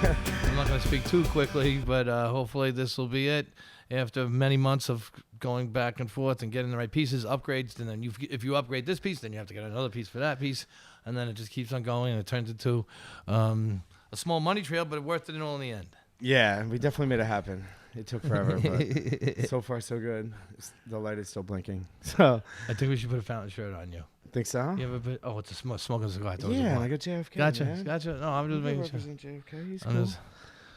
I'm not going to speak too quickly, but hopefully this will be it. After many months of going back and forth and getting the right pieces, upgrades, and then if you upgrade this piece, then you have to get another piece for that piece, and then it just keeps on going, and it turns into a small money trail, but worth it all in the end. Yeah, we definitely made it happen. It took forever, but so far so good. The light is still blinking. So I think we should put a fountain shirt on you. Think so? You ever been? Oh, it's a smoking cigar. I thought it was a Yeah, blunt. like a JFK. Gotcha, Man. gotcha. No, I'm just making sure. Represent JFK. He's cool. I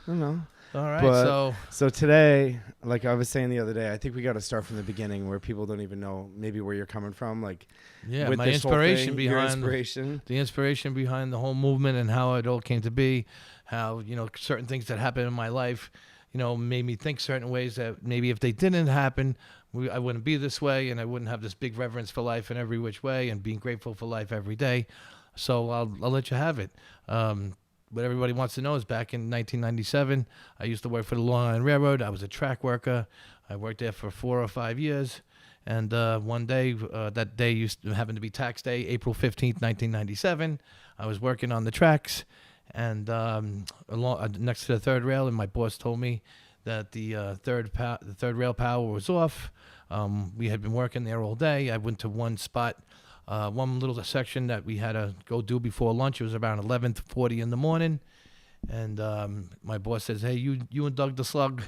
don't know. All right, But, so today, like I was saying the other day, I think we got to start from the beginning where people don't even know maybe where you're coming from. Like, yeah, with my this whole inspiration thing, your behind the inspiration behind the whole movement and how it all came to be, how certain things that happened in my life, made me think certain ways that maybe if they didn't happen, I wouldn't be this way, and I wouldn't have this big reverence for life in every which way, and being grateful for life every day. So I'll let you have it. What everybody wants to know is back in 1997, I used to work for the Long Island Railroad. I was a track worker. I worked there for 4 or 5 years. And one day, that day happened to be tax day, April 15th, 1997. I was working on the tracks and next to the third rail, and my boss told me that the third rail power was off. We had been working there all day. I went to one spot, one little section that we had to go do before lunch. It was around 11:40 in the morning, and my boss says, "Hey, you and Doug the Slug,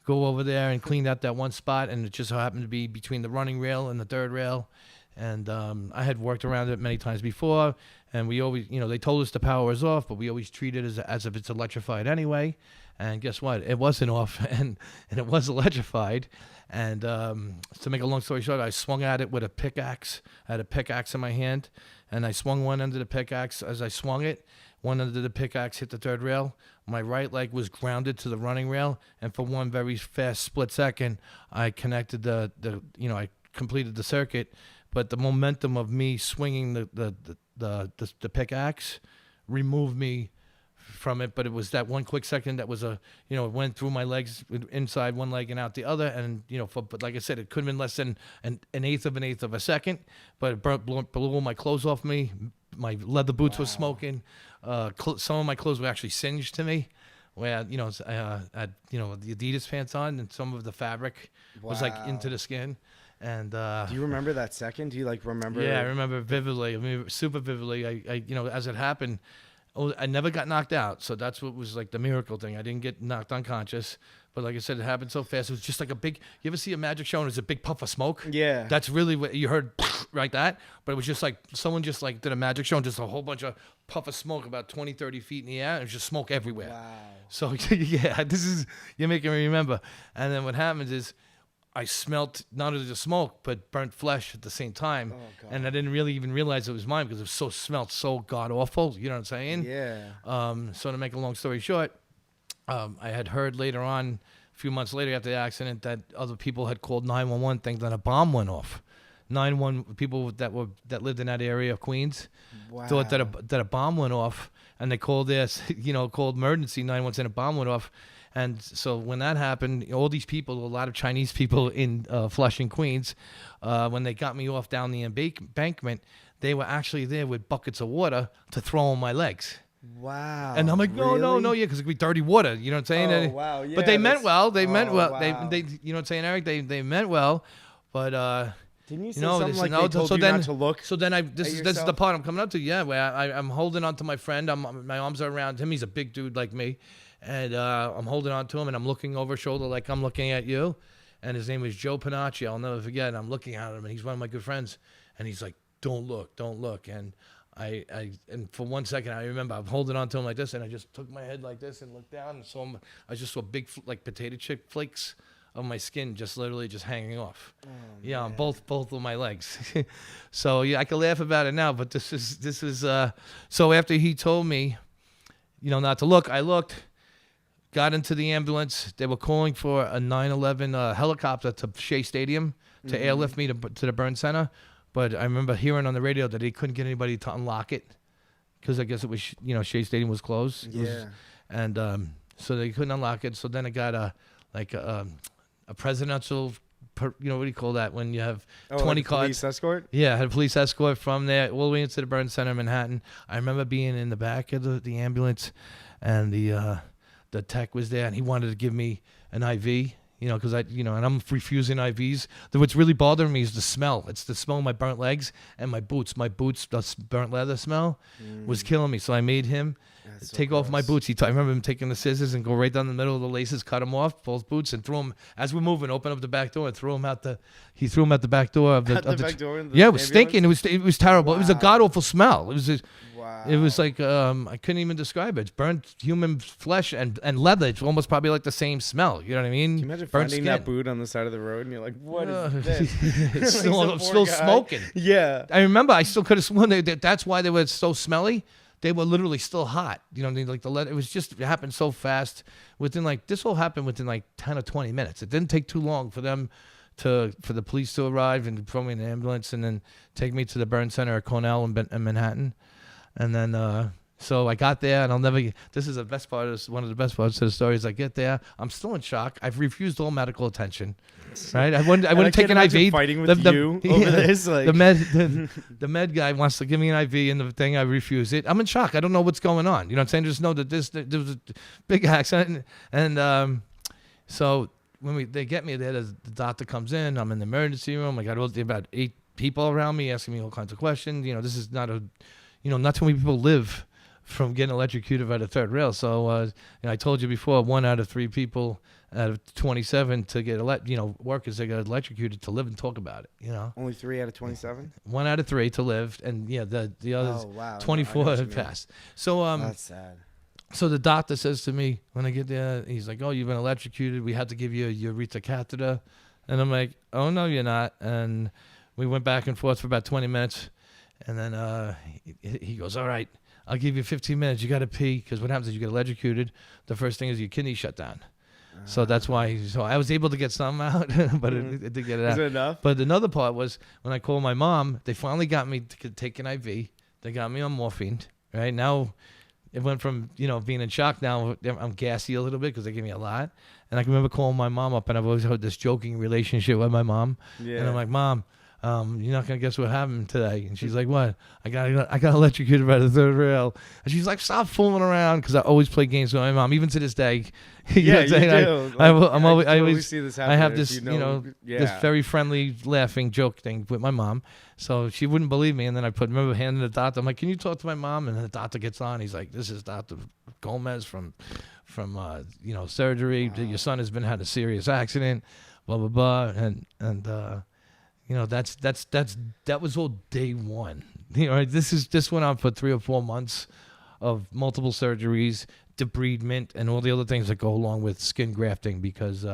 go over there and clean out that one spot." And it just so happened to be between the running rail and the third rail. And I had worked around it many times before, and we always, they told us the power was off, but we always treat it as if it's electrified anyway. And guess what? It wasn't off, and it was electrified. And to make a long story short, I swung at it with a pickaxe. I had a pickaxe in my hand, and I swung one end of the pickaxe. As I swung it, one end of the pickaxe hit the third rail. My right leg was grounded to the running rail, and for one very fast split second, I connected I completed the circuit. But the momentum of me swinging the pickaxe removed me from it. But it was that one quick second that was it went through my legs, inside one leg and out the other. And, but like I said, it could have been less than an eighth of a second. But it blew all my clothes off me. My leather boots were smoking. Some of my clothes were actually singed to me. Where I had the Adidas pants on, and some of the fabric was like into the skin. And do you remember that second? Do you remember? Yeah, I remember vividly. I mean, super vividly. I as it happened, I never got knocked out. So that's what was like the miracle thing. I didn't get knocked unconscious. But like I said, it happened so fast. It was just like a big. You ever see a magic show and it's a big puff of smoke? Yeah. That's really what you heard, like that. But it was just like someone just like did a magic show and just a whole bunch of puff of smoke about 20, 30 feet in the air. And it was just smoke everywhere. Wow. So yeah, you're making me remember. And then what happens is, I smelt not only the smoke, but burnt flesh at the same time. Oh, and I didn't really even realize it was mine because it smelled so god-awful. You know what I'm saying? Yeah. So to make a long story short, I had heard later on, a few months later after the accident, that other people had called 911 thinking that a bomb went off. 911 people that lived in that area of Queens thought that a bomb went off, and they called called emergency 911 saying a bomb went off. And so when that happened, all these people, a lot of Chinese people in Flushing, Queens, when they got me off down the embankment, they were actually there with buckets of water to throw on my legs. Wow. And I'm like, no, yeah, because it could be dirty water. You know what I'm saying? Oh, wow. Yeah, but they meant well. They meant well. Wow. They, you know what I'm saying, Eric? They meant well. But didn't you say something like they told you not to look? So then this is the part I'm coming up to. Yeah, where I'm holding on to my friend. My arms are around him. He's a big dude like me. And I'm holding on to him, and I'm looking over shoulder like I'm looking at you. And his name is Joe Panacci. I'll never forget. And I'm looking at him, and he's one of my good friends. And he's like, "Don't look." And and for 1 second, I remember I'm holding on to him like this, and I just took my head like this and looked down, and saw him. I just saw big like potato chip flakes of my skin just literally just hanging off. Oh, yeah, on man. both of my legs. So yeah, I can laugh about it now, but this is so after he told me, not to look, I looked. Got into the ambulance. They were calling for a 911 helicopter to Shea Stadium to airlift me to the burn center. But I remember hearing on the radio that they couldn't get anybody to unlock it because I guess it was, Shea Stadium was closed. Yeah. And so they couldn't unlock it. So then I got a presidential, what do you call that when you have 20 cars? Police escort? Yeah, I had a police escort from there all the way into the burn center in Manhattan. I remember being in the back of the ambulance, and the tech was there, and he wanted to give me an IV. Because and I'm refusing IVs. What's really bothering me is the smell. It's the smell of my burnt legs and my boots. My boots, the burnt leather smell, was killing me. So I made him take off my boots. I remember him taking the scissors and go right down the middle of the laces, cut them off, both boots, and throw them as we're moving. Open up the back door and throw them out the. He threw them out the back door of the. At the back door. In the yeah, it was stinking. It was terrible. Wow. It was a god awful smell. It was. Wow. It was like I couldn't even describe it. It's burnt human flesh and leather. It's almost probably like the same smell. You know what I mean? Can you imagine burnt finding skin. that boot on the side of the road and you're like, what is this? It's Like some still poor guy. smoking. Yeah. I remember I still could have sworn that's why they were so smelly. They were literally still hot. Like the leather. It was just, it happened so fast. This all happened within like 10 or 20 minutes. It didn't take too long for the police to arrive and throw me in an ambulance and then take me to the burn center at Cornell in Manhattan. And then, so I got there, and this is the best part of this, one of the best parts of the story is I get there, I'm still in shock. I've refused all medical attention, right? I wouldn't take an IV. Fighting with you over this, like the med guy wants to give me an IV, and the thing I refuse it. I'm in shock. I don't know what's going on. You know what I'm saying? Just know that there was a big accident, and so when they get me there, the doctor comes in. I'm in the emergency room. I got about 8 people around me asking me all kinds of questions. This is not not too many people live from getting electrocuted by the third rail. So, I told you before, 1 out of 3 people out of 27 to get workers that got electrocuted to live and talk about it. Only 3 out of 27. 1 out of 3 to live, and the others 24 have passed. So that's sad. So the doctor says to me when I get there, he's like, "Oh, you've been electrocuted. We had to give you a urethra catheter," and I'm like, "Oh no, you're not." And we went back and forth for about 20 minutes, and then he goes, "All right, I'll give you 15 minutes. You got to pee, because what happens is you get electrocuted. The first thing is your kidneys shut down." So that's why. So I was able to get some out, but it didn't get it out. Is it enough? But another part was when I called my mom. They finally got me to take an IV. They got me on morphine. Right now, it went from being in shock. Now I'm gassy a little bit because they gave me a lot. And I can remember calling my mom up, and I've always had this joking relationship with my mom. Yeah. And I'm like, "Mom, you're not gonna guess what happened today." And she's like, "What?" I got electrocuted by the third rail. And she's like, "Stop fooling around," because I always play games with my mom, even to this day. Yeah, you do. I always see this I have this, happen. this very friendly, laughing joke thing with my mom. So she wouldn't believe me, and then I remember handing the doctor. I'm like, "Can you talk to my mom?" And then the doctor gets on. He's like, "This is Dr. Gomez from surgery. Wow. Your son had a serious accident, blah blah blah," and that was all day one. This went on for 3 or 4 months of multiple surgeries, debridement, and all the other things that go along with skin grafting, because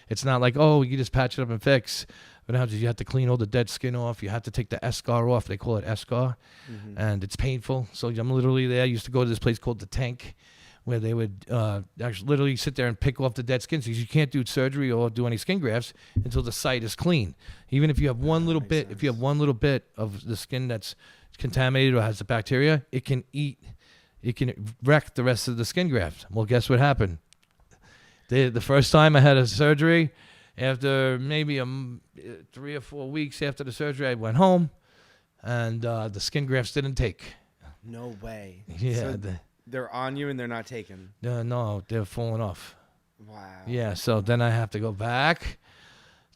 it's not like, oh, you just patch it up and fix. What happens is you have to clean all the dead skin off. You have to take the eschar off. They call it eschar, and it's painful. So I'm literally there. I used to go to this place called the Tank, where they would actually literally sit there and pick off the dead skin. So you can't do surgery or do any skin grafts until the site is clean. Even if you have one little bit, if you have one little bit of the skin that's contaminated or has the bacteria, it can wreck the rest of the skin graft. Well, guess what happened? The first time I had a surgery, after maybe 3 or 4 weeks after the surgery, I went home, and the skin grafts didn't take. No way. Yeah. So they're on you and they're not taken. No, they're falling off. Wow. Yeah, so then I have to go back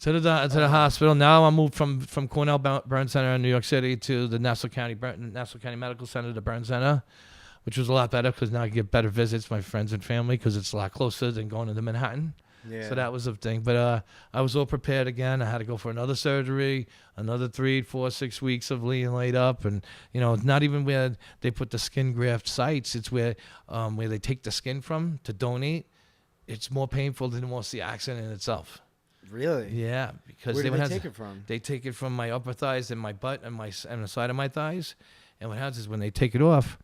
to the hospital. Now I moved from Cornell Burn Center in New York City to the Nassau County Medical Center, the Burn Center, which was a lot better because now I get better visits, my friends and family, because it's a lot closer than going into Manhattan. Yeah. So that was a thing. But I was all prepared again. I had to go for another surgery, another 3, 4, 6 weeks of being laid up. And, not even where they put the skin graft sites. It's where they take the skin from to donate. It's more painful than almost the accident in itself. Really? Yeah. Because where do they take it from? They take it from my upper thighs and my butt and the side of my thighs. And what happens is when they take it off,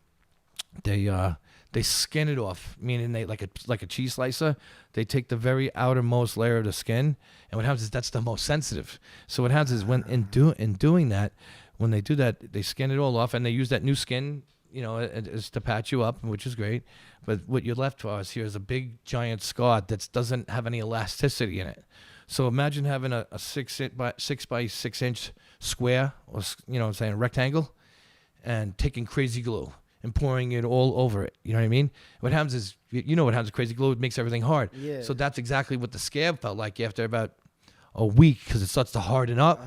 they skin it off, meaning they like a cheese slicer. They take the very outermost layer of the skin, and what happens is that's the most sensitive. So what happens is when in doing that, when they do that, they skin it all off, and they use that new skin, is to patch you up, which is great. But what you're left for is here is a big giant scar that doesn't have any elasticity in it. So imagine having a 6 by 6 inch square, or rectangle, and taking crazy glue and pouring it all over it. You know what I mean? What happens is, you know what happens, crazy glue, it makes everything hard. Yeah. So that's exactly what the scab felt like after about a week, because it starts to harden up.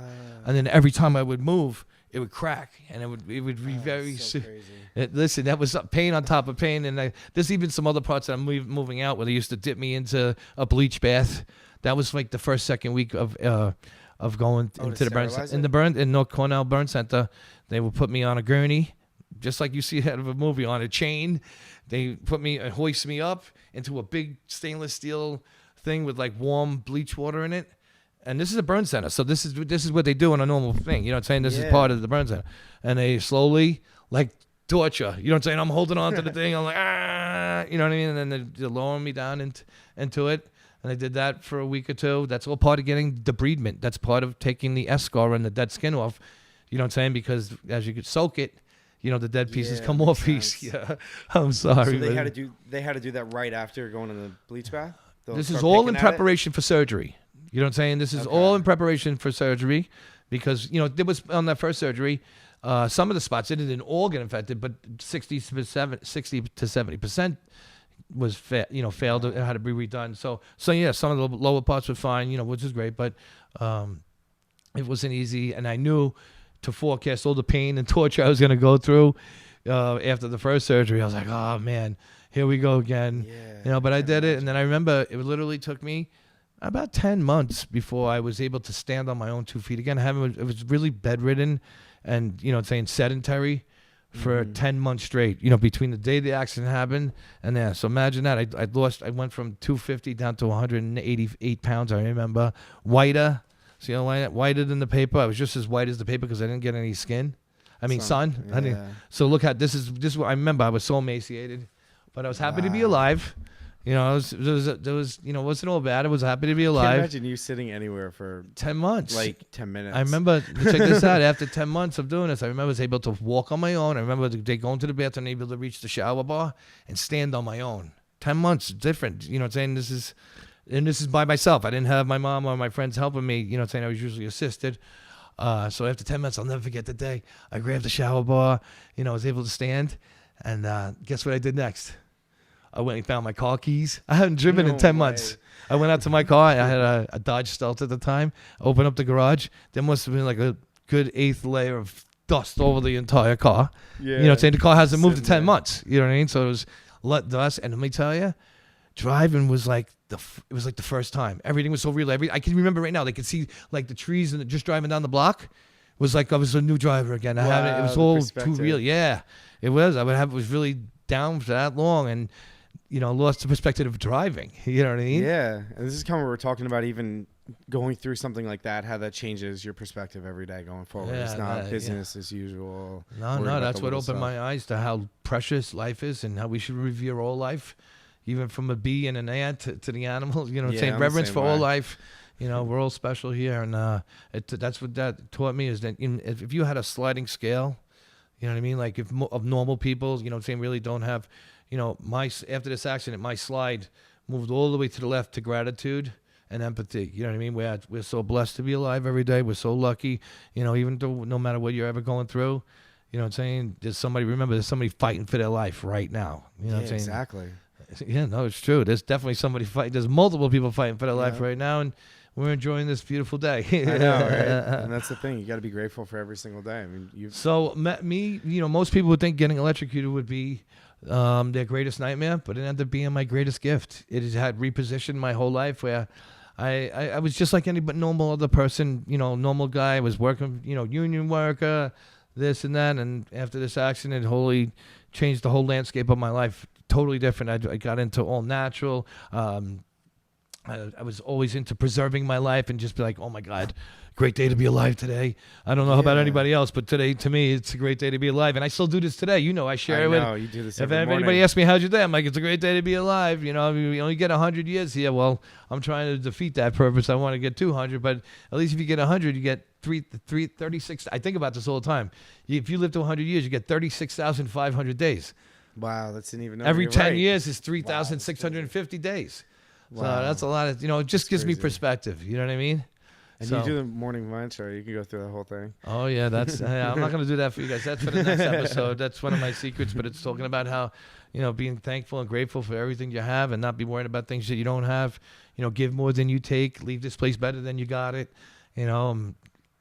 And then every time I would move, it would crack, and it would be very. So crazy. Listen, that was pain on top of pain, and there's even some other parts that I'm moving out where they used to dip me into a bleach bath. That was like the second week of going into the burn in North Cornell Burn Center. They would put me on a gurney, just like you see out of a movie, on a chain. They hoist me up into a big stainless steel thing with like warm bleach water in it. And this is a burn center, so this is what they do on a normal thing. You know what I'm saying? This is part of the burn center. And they slowly, like torture. You know what I'm saying? I'm holding on to the thing. I'm like, you know what I mean? And then they lower me down into it. And I did that for a week or two. That's all part of getting debridement. That's part of taking the eschar and the dead skin off. You know what I'm saying? Because as you could soak it, you know, the dead pieces come off. Yeah, I'm sorry. So they had to do that right after going to the bleach bath. This is all in preparation for surgery. You know what I'm saying? This is all in preparation for surgery, because, you know, there was on that first surgery, some of the spots, it didn't all get infected, but 60 to 70% was failed and had to be redone. So yeah, some of the lower parts were fine, you know, which is great, but it wasn't easy, and I knew to forecast all the pain and torture I was going to go through after the first surgery. I was like, oh man, here we go again. You know, but I did it, and then I remember it literally took me about 10 months before I was able to stand on my own 2 feet again. It was really bedridden and, you know, saying sedentary for 10 months straight, you know, between the day the accident happened and then. So imagine that. I went from 250 down to 188 pounds, I remember. Whiter. See how whiter than the paper? I was just as white as the paper because I didn't get any skin. I mean, sun. Yeah. So look at this is what I remember. I was so emaciated, but I was happy to be alive. You know, there was, you know, it wasn't all bad. I was happy to be alive. I can't imagine you sitting anywhere for 10 months. Like 10 minutes. I remember, check this out, after 10 months of doing this, I remember I was able to walk on my own. I remember going to the bathroom, able to reach the shower bar and stand on my own. 10 months, different. You know what I'm saying? This is by myself. I didn't have my mom or my friends helping me. You know what I'm saying? I was usually assisted. So after 10 months, I'll never forget the day. I grabbed the shower bar, you know, I was able to stand. And guess what I did next? I went and found my car keys. I hadn't driven in 10 months. I went out to my car. I had a Dodge Stealth at the time. I opened up the garage. There must have been like a good 8th layer of dust over the entire car. Yeah, you know what I'm saying? The car hasn't moved in 10 months. You know what I mean? So it was dust. And let me tell you, driving was like the first time. Everything was so real. I can remember right now. They could see like the trees and just driving down the block was like I was a new driver again. It was all too real. Yeah, it was. It was really down for that long, and you know, lost the perspective of driving. You know what I mean? Yeah. And this is kind of what we're talking about, even going through something like that, how that changes your perspective every day going forward. It's not business as usual. No, that's what opened my eyes to how precious life is and how we should revere all life, even from a bee and an ant to the animals. You know what I'm saying? Reverence for all life. You know, we're all special here. And that's what that taught me, is that if you had a sliding scale, you know what I mean? Like if of normal people, you know what I'm saying, really don't have, you know, after this accident, my slide moved all the way to the left to gratitude and empathy. You know what I mean? We're so blessed to be alive every day. We're so lucky, you know, even though no matter what you're ever going through, you know what I'm saying? There's somebody fighting for their life right now. You know what I'm saying? Exactly. Yeah, no, it's true. There's definitely somebody fighting. There's multiple people fighting for their life right now. And we're enjoying this beautiful day. I know, right? And that's the thing. You got to be grateful for every single day. I mean, So me, you know, most people would think getting electrocuted would be their greatest nightmare, but it ended up being my greatest gift. It has had repositioned my whole life, where I was just like any but normal other person, you know, normal guy. I was working, you know, union worker, this and that. And after this accident, it wholly changed the whole landscape of my life. Totally different. I got into all natural. I was always into preserving my life and just be like, oh my God, great day to be alive today. I don't know about anybody else, but today, to me, it's a great day to be alive. And I still do this today. You know, I share it with. You do this if every morning. Anybody asks me, how's your day? I'm like, it's a great day to be alive. You know, we only get 100 years here. Well, I'm trying to defeat that purpose. I want to get 200, but at least if you get 100, you get 36. I think about this all the time. If you live to 100 years, you get 36,500 days. Wow, that's an even. Every 10 years is 3,650 days. Wow. So that's a lot of, you know, it just gives me perspective. You know what I mean? And So, you do the morning mantra. You can go through the whole thing. oh yeah, that's I'm not gonna do that for you guys. That's for the next episode. That's one of my secrets. But it's talking about how, being thankful and grateful for everything you have, and not be worried about things that you don't have. Give more than you take. Leave this place better than you got it.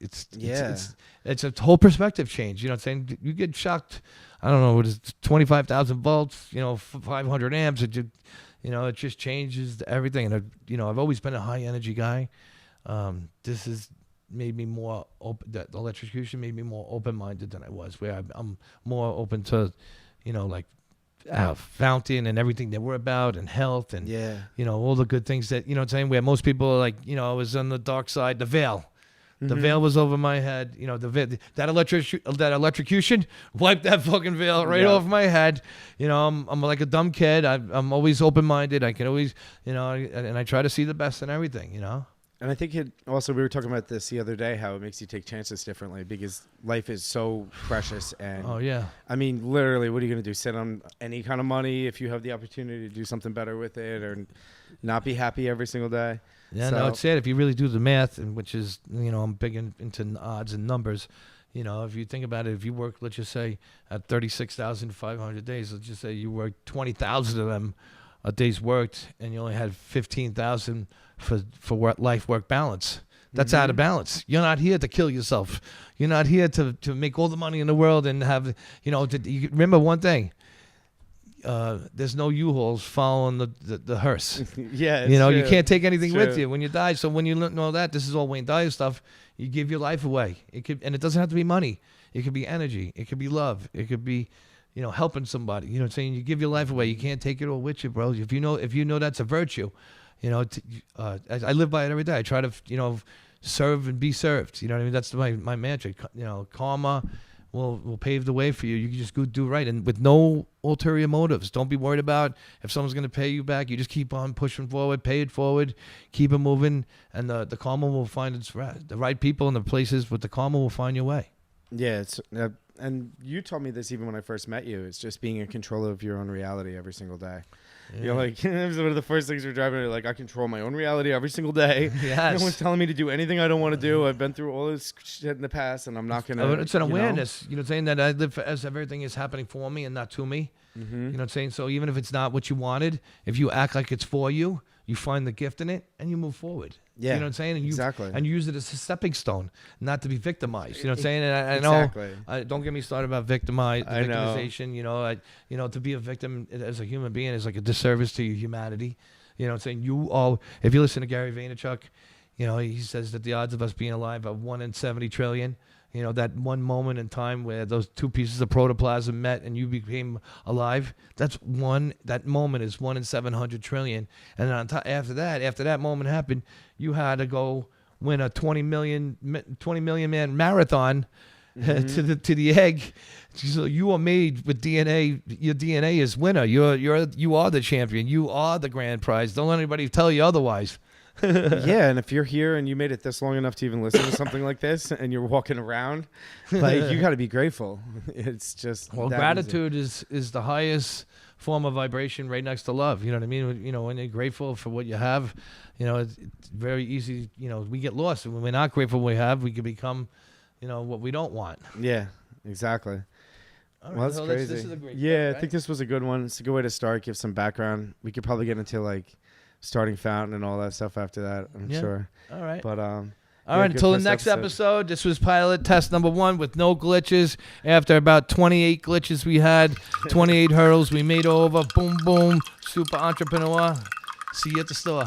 It's a whole perspective change. You know what I'm saying? You get shocked. I don't know, what is it, 25,000 volts, 500 amps. It just changes everything. And I've always been a high energy guy. This has made me more open. That electrocution made me more open minded than I was. Where I'm more open to, like phountin and everything that we're about, and health, and all the good things that what I'm saying. Where most people are like, I was on the dark side, the veil. The veil was over my head. That electrocution wiped that fucking veil right off my head. I'm like a dumb kid. I'm always open-minded. I can always, and I try to see the best in everything, And I think we were talking about this the other day, how it makes you take chances differently because life is so precious. And oh yeah, I mean, literally, what are you going to do? Sit on any kind of money if you have the opportunity to do something better with it, or not be happy every single day? Yeah, no, it's sad if you really do the math, and which is, I'm big into odds and numbers. If you think about it, if you work, let's just say, at 36,500 days, let's just say you worked 20,000 of them a day's worked, and you only had 15,000 for life-work balance. That's out of balance. You're not here to kill yourself. You're not here to make all the money in the world and have, you remember one thing. There's no U-Hauls following the hearse. Yeah, you can't take anything with you when you die. So when you know that, this is all Wayne Dyer stuff. You give your life away. And it doesn't have to be money. It could be energy. It could be love. It could be, helping somebody. You know what I'm saying? You give your life away. You can't take it all with you, bro. If you know that's a virtue, I live by it every day. I try to, serve and be served. You know what I mean? That's my mantra. Karma will pave the way for you. You can just go do right, and with no ulterior motives. Don't be worried about if someone's going to pay you back. You just keep on pushing forward, pay it forward, keep it moving, and the karma will find the right people in the places with the karma will find your way. Yeah, and you told me this even when I first met you. It's just being in control of your own reality every single day. Yeah. You're like, it was one of the first things we're driving. Like, I control my own reality every single day. Yes. No one's telling me to do anything I don't want to do. I've been through all this shit in the past, and I'm not going to. It's an awareness. You know what I'm saying? That I live as everything is happening for me and not to me. Mm-hmm. You know what I'm saying? So even if it's not what you wanted, if you act like it's for you, you find the gift in it and you move forward. Yeah, you know what I'm saying? And exactly. And you use it as a stepping stone, not to be victimized. You know what I'm saying? And I know. Exactly. Don't get me started about victimization. To be a victim as a human being is like a disservice to your humanity. You know what I'm saying? If you listen to Gary Vaynerchuk, he says that the odds of us being alive are 1 in 70 trillion. That one moment in time where those two pieces of protoplasm met and you became alive, that moment is 1 in 700 trillion. And then after that moment happened, you had to go win a 20 million man marathon to the egg. So you are made with DNA. Your DNA is winner. You are the champion. You are the grand prize. Don't let anybody tell you otherwise. Yeah, and if you're here and you made it this long enough to even listen to something like this, and you're walking around, like, you got to be grateful. It's just gratitude is the highest form of vibration, right next to love. You know what I mean? When you're grateful for what you have, it's very easy. We get lost, and when we're not grateful for what we have, we can become, what we don't want. Yeah, exactly. All right, well, that's so crazy. This is a great yeah, right? I think this was a good one. It's a good way to start. Give some background. We could probably get into like starting Phountin and all that stuff after that, I'm sure. All right. But all right, until the next episode. This was pilot test number 1 with no glitches. After about 28 glitches we had, 28 hurdles we made over. Boom, boom. Super entrepreneur. See you at the store.